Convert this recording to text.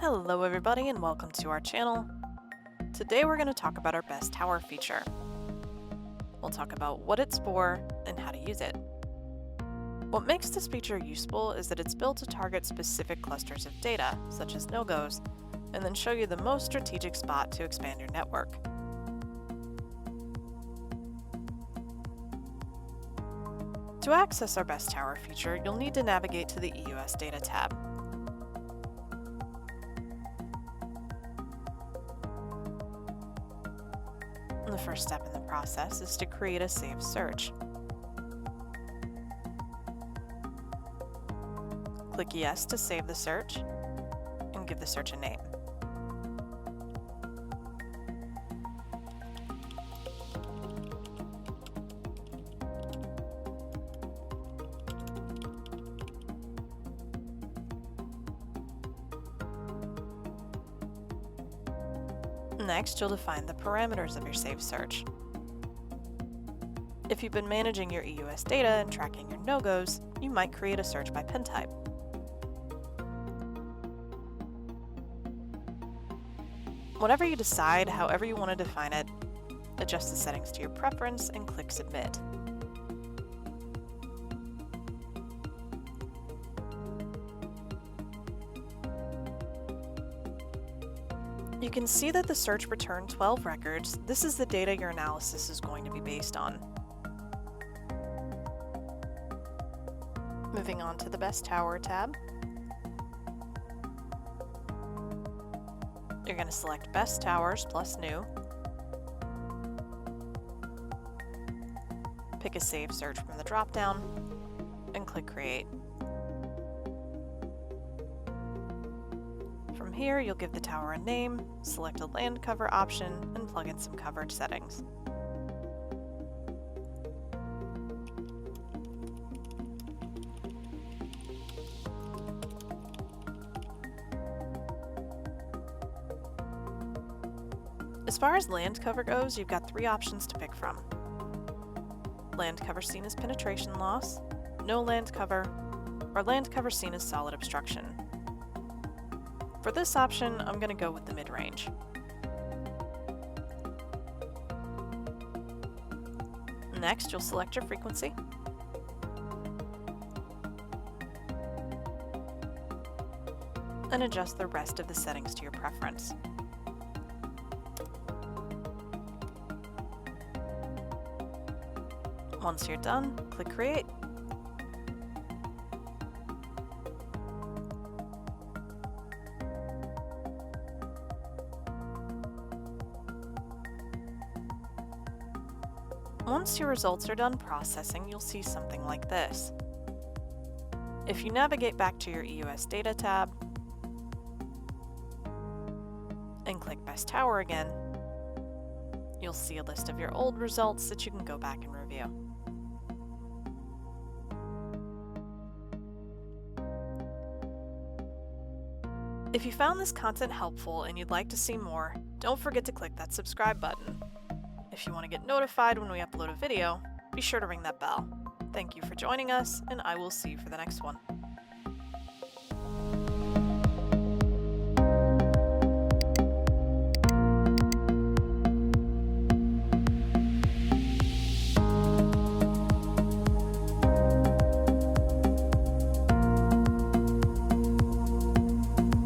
Hello everybody and welcome to our channel. Today we're going to talk about our best tower feature. We'll talk about what it's for and how to use it. What makes this feature useful is that it's built to target specific clusters of data, such as no-goes, and then show you the most strategic spot to expand your network. To access our best tower feature, you'll need to navigate to the EUS Data tab. The first step in the process is to create a saved search. Click Yes to save the search and give the search a name. Next, you'll define the parameters of your saved search. If you've been managing your EUS data and tracking your no-goes, you might create a search by pin type. Whatever you decide, however you want to define it, adjust the settings to your preference and click Submit. You can see that the search returned 12 records. This is the data your analysis is going to be based on. Moving on to the Best Tower tab. You're going to select Best Towers plus New. Pick a Save Search from the drop-down and click Create. From here, you'll give the tower a name, select a land cover option, and plug in some coverage settings. As far as land cover goes, you've got 3 options to pick from. Land cover seen as penetration loss, no land cover, or land cover seen as solid obstruction. For this option, I'm going to go with the mid-range. Next, you'll select your frequency. And adjust the rest of the settings to your preference. Once you're done, click Create. Once your results are done processing, you'll see something like this. If you navigate back to your EUS Data tab and click Best Tower again, you'll see a list of your old results that you can go back and review. If you found this content helpful and you'd like to see more, don't forget to click that subscribe button. If you want to get notified when we upload a video, be sure to ring that bell. Thank you for joining us, and I will see you for the next one.